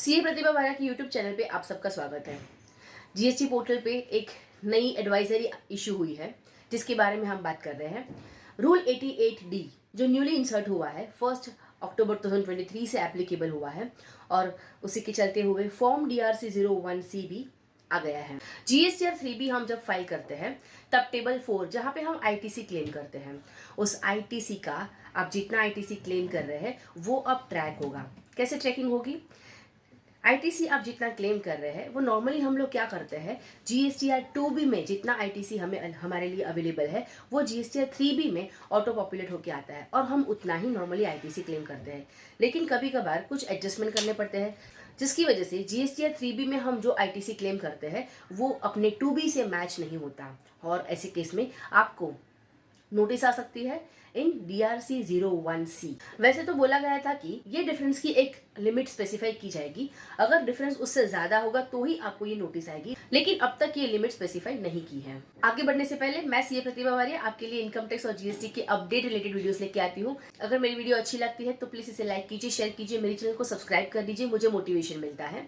CA प्रतिभा वाला की YouTube channel पे आप सबका स्वागत है। जीएसटी पोर्टल पे एक नई एडवाइजरी इशू हुई है जिसके बारे में हम बात कर रहे हैं। रूल 88D जो न्यूली इंसर्ट हुआ है 1 अक्टूबर 2023 से एप्लीकेबल हुआ है और उसी के चलते हुए फॉर्म DRC 01C भी आ गया है। GSTR 3B हम जब फाइल करते हैं तब टेबल 4 जहाँ पे हम ITC क्लेम करते हैं उस ITC का आप जितना ITC क्लेम कर रहे हैं वो अब ट्रैक होगा। कैसे ट्रैकिंग होगी? ITC आप जितना क्लेम कर रहे हैं वो नॉर्मली हम लोग क्या करते हैं GSTR 2B में जितना ITC हमारे लिए अवेलेबल है वो GSTR 3B में ऑटो पॉपुलेट होके आता है और हम उतना ही नॉर्मली ITC क्लेम करते हैं। लेकिन कभी कभार कुछ एडजस्टमेंट करने पड़ते हैं जिसकी वजह से GSTR 3B में हम जो ITC क्लेम करते हैं वो अपने 2B से मैच नहीं होता और ऐसे केस में आपको नोटिस आ सकती है इन DRC 01C। वैसे तो बोला गया था कि ये डिफरेंस की एक लिमिट स्पेसिफाई की जाएगी, अगर डिफरेंस उससे ज्यादा होगा तो ही आपको ये नोटिस आएगी, लेकिन अब तक ये लिमिट स्पेसिफाई नहीं की है। आगे बढ़ने से पहले मैं सीए प्रतिभा वारिया आपके लिए इनकम टैक्स और जीएसटी के अपडेट रिलेटेड वीडियोस लेके आती हूँ। अगर मेरी वीडियो अच्छी लगती है तो प्लीज इसे लाइक कीजिए, शेयर कीजिए, मेरे चैनल को सब्सक्राइब कर दीजिए, मुझे मोटिवेशन मिलता है।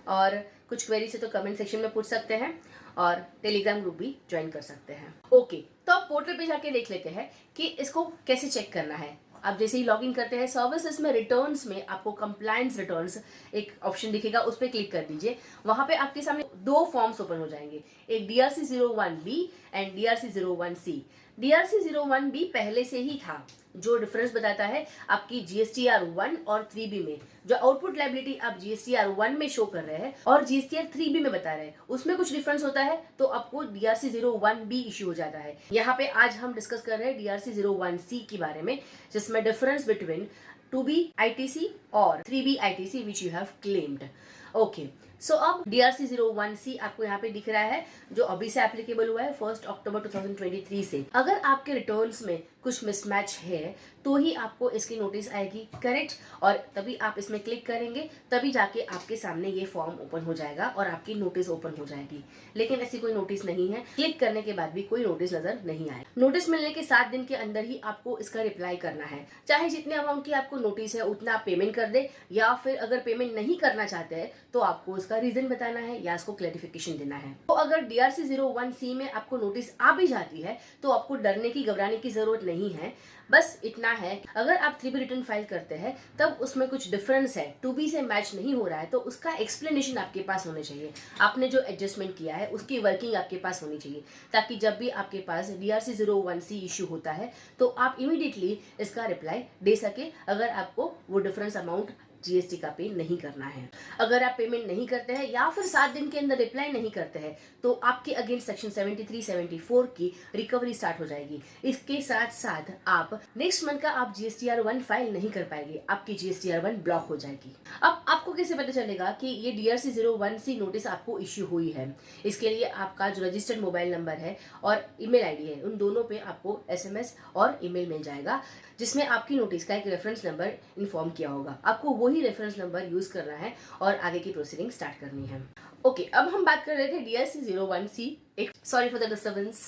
और कुछ क्वेरी से तो कमेंट सेक्शन में पूछ सकते हैं और टेलीग्राम ग्रुप भी ज्वाइन कर सकते हैं। ओके, तो अब पोर्टल पे जाके देख लेते हैं कि इसको कैसे चेक करना है। आप जैसे ही लॉगिन करते हैं सर्विसेज में रिटर्न्स में आपको कंप्लायंस रिटर्न्स एक ऑप्शन दिखेगा, उस पर क्लिक कर दीजिए। वहां पे आपके सामने दो फॉर्म्स ओपन हो जाएंगे, एक DRC 01B and DRC 01C। DRC 01B पहले से ही था, जो डिफरेंस बताता है आपकी GSTR 1 और 3B में जो आउटपुट लायबिलिटी आप GSTR 1 में शो कर रहे हैं और GSTR 3B में बता रहे हैं उसमें कुछ डिफरेंस होता है तो आपको DRC 01B इश्यू हो जाता है। यहाँ पे आज हम डिस्कस कर रहे हैं DRC 01C के बारे में, जिसमें डिफरेंस बिटवीन 2B ITC और 3B ITC which you have claimed. Okay, so अब DRC 01C आपको यहाँ पे दिख रहा है जो अभी से एप्लीकेबल हुआ है 1 अक्टूबर 2023 से। अगर आपके रिटर्न्स में कुछ मिसमैच है तो ही आपको इसकी नोटिस आएगी, करेक्ट, और तभी आप इसमें क्लिक करेंगे तभी जाके आपके सामने ये फॉर्म ओपन हो जाएगा और आपकी नोटिस ओपन हो जाएगी। लेकिन ऐसी कोई नोटिस नहीं है, क्लिक करने के बाद भी कोई नोटिस नजर नहीं आए। नोटिस मिलने के 7 दिन के अंदर ही आपको इसका रिप्लाई करना है, चाहे जितने अमाउंट की आपको नोटिस है उतना आप पेमेंट कर दे, या फिर अगर पेमेंट नहीं करना चाहते हैं तो आपको इसका रीजन बताना है या इसको क्लैरिफिकेशन देना है। तो अगर DRC 01C में आपको नोटिस आ भी जाती है तो आपको डरने की घबराने की जरूरत नहीं है। बस इतना है, अगर आप 3B रिटर्न फाइल करते हैं तब उसमें कुछ डिफरेंस है, 2B से मैच नहीं हो रहा है, तो उसका एक्सप्लेनेशन आपके पास होने चाहिए। आपने जो एडजस्टमेंट किया है उसकी वर्किंग आपके पास होनी चाहिए, ताकि जब भी आपके पास DRC 01C इश्यू होता है तो आप इमीडिएटली इसका रिप्लाई दे सके, अगर आपको वो डिफरेंस अमाउंट GST का पे नहीं करना है। अगर आप पेमेंट नहीं करते हैं या फिर 7 दिन के अंदर रिप्लाई नहीं करते हैं तो आपके अगेंस्ट सेक्शन 73-74 की रिकवरी स्टार्ट हो जाएगी। इसके साथ साथ आप नेक्स्ट मंथ का आप GSTR 1 फाइल नहीं कर पाएंगे, आपकी GSTR 1 ब्लॉक हो जाएगी। अब आपको कैसे पता चलेगा कि ये DRC 01C नोटिस आपको इश्यू हुई है? इसके लिए आपका जो रजिस्टर्ड मोबाइल नंबर है और ईमेल आईडी है, उन दोनों पे आपको SMS और ईमेल मिल जाएगा जिसमें आपकी नोटिस का एक रेफरेंस नंबर इन्फॉर्म किया होगा। आपको वही रेफरेंस नंबर यूज करना है और आगे की प्रोसीडिंग स्टार्ट करनी है। ओके, अब हम बात कर रहे थे DRC 01C। एक सॉरी फॉर द डिस्टर्बेंस,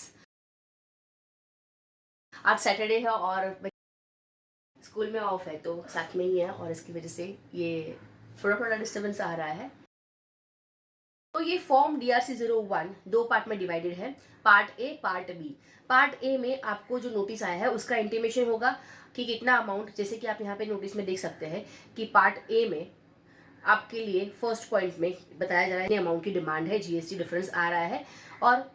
आज सैटरडे है और स्कूल में ऑफ है तो साथ में ही है और इसकी वजह से ये थोड़ा डिस्टर्बेंस आ रहा है। तो ये फॉर्म DRC 01 दो पार्ट में डिवाइडेड है, part A part B. Part A में आपको जो नोटिस आया है उसका इंटीमेशन होगा कि कितना अमाउंट, जैसे कि आप यहाँ पे नोटिस में देख सकते हैं कि पार्ट ए में आपके लिए फर्स्ट पॉइंट में बताया जा रहा है अमाउंट की डिमांड है, GST डिफरेंस आ रहा है, और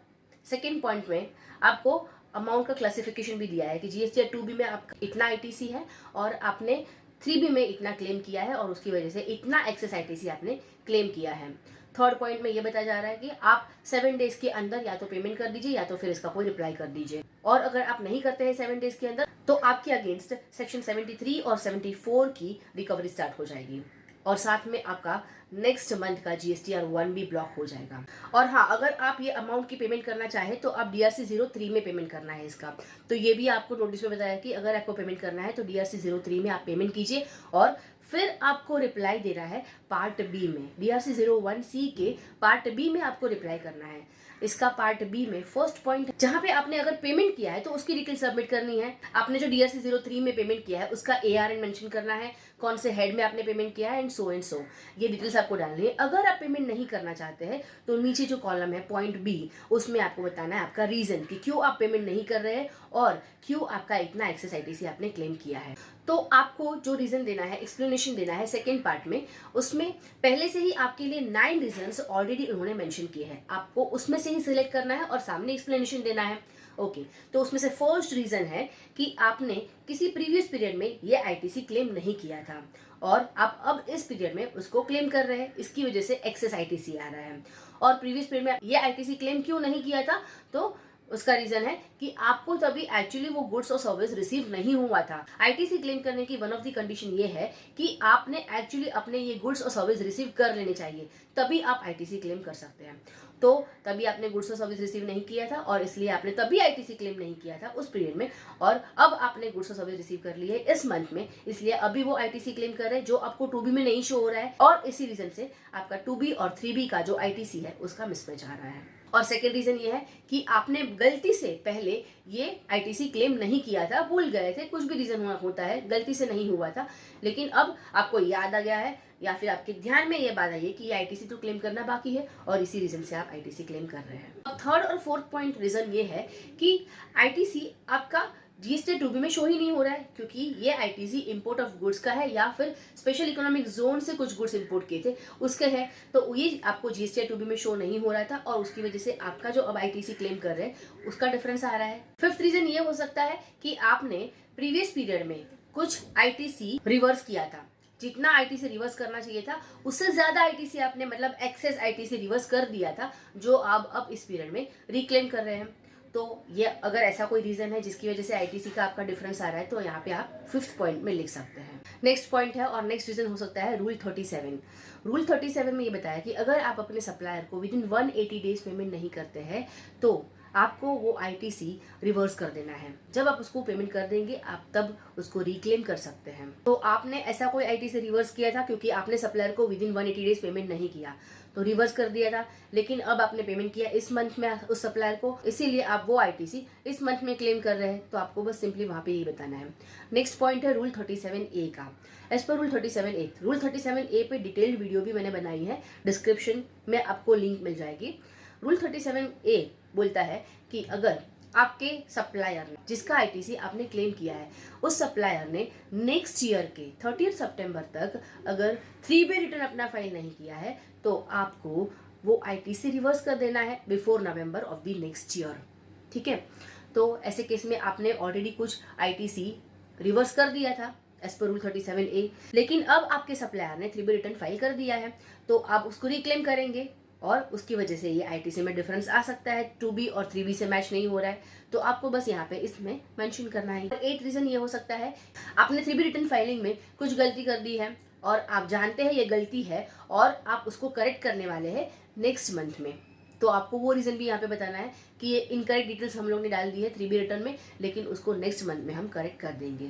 सेकेंड पॉइंट में आपको अमाउंट का क्लासिफिकेशन भी दिया है कि GSTR 2B में आपका इतना ITC है और आपने 3B में इतना क्लेम किया है और उसकी वजह से इतना एक्सेस ITC आपने क्लेम किया है। थर्ड पॉइंट में ये बताया जा रहा है कि आप 7 डेज के अंदर या तो पेमेंट कर दीजिए या तो फिर इसका कोई रिप्लाई कर दीजिए, और अगर आप नहीं करते हैं 7 डेज के अंदर तो आपके अगेंस्ट सेक्शन 73 और 74 की रिकवरी स्टार्ट हो जाएगी और साथ में आपका नेक्स्ट मंथ का GSTR 1 भी ब्लॉक हो जाएगा। और हाँ, अगर आप ये अमाउंट की पेमेंट करना चाहे तो आप DRC 03 में पेमेंट करना है इसका, तो ये भी आपको नोटिस में बताया कि अगर आपको पेमेंट करना है तो DRC 03 में आप पेमेंट कीजिए और फिर आपको रिप्लाई देना है पार्ट बी में, DRC 01C के पार्ट बी में आपको रिप्लाई करना है। इसका पार्ट बी में फर्स्ट पॉइंट, जहां पे आपने अगर पेमेंट किया है तो उसकी डिटेल सबमिट करनी है। आपने जो DRC 03 में पेमेंट किया है उसका ARN मेंशन करना है, कौन से हेड में आपने पेमेंट किया है एंड सो ये डिटेल्स आपको डालनी है। अगर आप पेमेंट नहीं करना चाहते हैं तो नीचे जो कॉलम है पॉइंट बी, उसमें आपको बताना है आपका रीजन कि क्यों आप पेमेंट नहीं कर रहे हैं और क्यों आपका इतना एक्सेस ITC आपने क्लेम किया है। तो आपको जो रीजन देना है, एक्सप्लेनेशन देना है सेकेंड पार्ट में, उसमें पहले से ही आपके लिए 9 रीजंस ऑलरेडी उन्होंने मेंशन किए हैं, आपको उसमें से ही सिलेक्ट करना है और सामने एक्सप्लेनेशन देना है। ओके तो उसमें से फर्स्ट रीजन है कि आपने किसी प्रीवियस पीरियड में ये ITC क्लेम नहीं किया था और आप अब इस पीरियड में उसको क्लेम कर रहे हैं, इसकी वजह से एक्सेस ITC आ रहा है। और प्रीवियस पीरियड में ये ITC क्लेम क्यों नहीं किया था, तो उसका रीजन है कि आपको तभी एक्चुअली वो गुड्स और सर्विस रिसीव नहीं हुआ था। ITC क्लेम करने की वन ऑफ द कंडीशन ये है कि आपने एक्चुअली अपने ये गुड्स और सर्विस रिसीव कर लेने चाहिए, तभी आप ITC क्लेम कर सकते हैं। तो तभी आपने गुड्स और सर्विस रिसीव नहीं किया था और इसलिए आपने तभी ITC क्लेम नहीं किया था उस पीरियड में, और अब आपने गुड्स और सर्विस रिसीव कर ली है इस मंथ में, इसलिए अभी वो ITC क्लेम कर रहे हैं जो आपको 2B में नहीं शो हो रहा है, और इसी रीजन से आपका 2B और 3B का जो ITC है उसका मिसमैच आ रहा है। और सेकेंड रीजन ये है कि आपने गलती से पहले ये ITC क्लेम नहीं किया था, भूल गए थे, कुछ भी रीजन होता है, गलती से नहीं हुआ था, लेकिन अब आपको याद आ गया है या फिर आपके ध्यान में ये बात आई है कि ये ITC तो क्लेम करना बाकी है और इसी रीजन से आप ITC क्लेम कर रहे हैं। अब थर्ड और फोर्थ पॉइंट रीजन ये है कि ITC आपका GST 2B में शो ही नहीं हो रहा है, क्योंकि ये ITC इंपोर्ट ऑफ गुड्स का है या फिर स्पेशल इकोनॉमिक जोन से कुछ गुड्स इंपोर्ट किए थे उसके है, तो ये आपको GST 2B में शो नहीं हो रहा था और उसकी वजह से आपका जो अब ITC क्लेम कर रहे हैं उसका डिफरेंस आ रहा है। फिफ्थ रीजन ये हो सकता है कि आपने प्रीवियस पीरियड में कुछ ITC रिवर्स किया था, जितना ITC रिवर्स करना चाहिए था उससे ज्यादा ITC आपने मतलब एक्सेस ITC रिवर्स कर दिया था, जो आप अब इस पीरियड में रिक्लेम कर रहे हैं। तो ये अगर ऐसा कोई रीजन है जिसकी वजह से ITC का आपका डिफरेंस आ रहा है तो यहाँ पे आप फिफ्थ पॉइंट में लिख सकते हैं। नेक्स्ट पॉइंट है और नेक्स्ट रीजन हो सकता है रूल 37। रूल 37 में ये बताया कि अगर आप अपने सप्लायर को विद इन 180 डेज पेमेंट नहीं करते हैं तो आपको वो ITC रिवर्स कर देना है। जब आप उसको पेमेंट कर देंगे आप तब उसको रिक्लेम कर सकते हैं। तो आपने ऐसा कोई ITC रिवर्स किया था क्योंकि आपने सप्लायर को विद इन 180 डेज पेमेंट नहीं किया तो रिवर्स कर दिया था, लेकिन अब आपने पेमेंट किया इस मंथ में उस सप्लायर को, इसीलिए आप वो ITC इस मंथ में क्लेम कर रहे हैं, तो आपको बस सिंपली वहां पे ये बताना है। नेक्स्ट पॉइंट है रूल 37A का। As per rule 37A, rule 37A पे डिटेल्ड वीडियो भी मैंने बनाई है, डिस्क्रिप्शन में आपको लिंक मिल जाएगी। रूल 37A बोलता है कि अगर आपके सप्लायर ने जिसका ITC आपने क्लेम किया है उस सप्लायर ने नेक्स्ट ईयर के 30 सितंबर तक अगर 3B रिटर्न अपना फाइल नहीं किया है तो आपको वो ITC रिवर्स कर देना है before November of the next year. ठीक है, तो ऐसे केस में आपने ऑलरेडी कुछ ITC रिवर्स कर दिया था एज पर रूल 37A, लेकिन अब आपके सप्लायर ने 3B रिटर्न फाइल कर दिया है तो आप उसको रिक्लेम करेंगे और उसकी वजह से ये ITC में डिफरेंस आ सकता है, 2B और 3B से मैच नहीं हो रहा है, तो आपको बस यहाँ पे इसमें मेंशन करना है। 8th रीजन ये हो सकता है आपने 3B रिटर्न फाइलिंग में कुछ गलती कर दी है और आप जानते हैं ये गलती है और आप उसको करेक्ट करने वाले हैं नेक्स्ट मंथ में, तो आपको वो रीजन भी यहाँ पे बताना है कि ये इनकरेक्ट डिटेल्स हम लोग ने डाल दी है 3B रिटर्न में, लेकिन उसको नेक्स्ट मंथ में हम करेक्ट कर देंगे।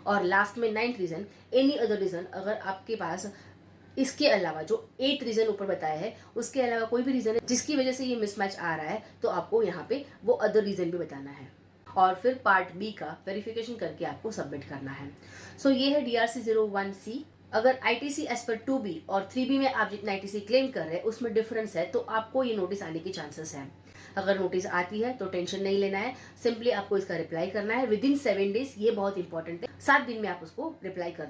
और लास्ट में 9th reason, any other reason, अगर आपके पास इसके अलावा जो 8 रीजन ऊपर बताया है उसके अलावा कोई भी रीजन है जिसकी वजह से ये मिसमैच आ रहा है तो आपको यहाँ पे वो अदर रीजन भी बताना है और फिर पार्ट बी का वेरिफिकेशन करके आपको सबमिट करना है। सो ये है DRC 01C। अगर ITC एज पर 2B और 3B में आप जितना ITC क्लेम कर रहे हैं उसमें डिफरेंस है तो आपको ये नोटिस आने की चांसेस है। अगर नोटिस आती है तो टेंशन नहीं लेना है, सिंपली आपको इसका रिप्लाई करना है विद इन 7 डेज, ये बहुत इंपॉर्टेंट है, 7 दिन में आप उसको रिप्लाई कर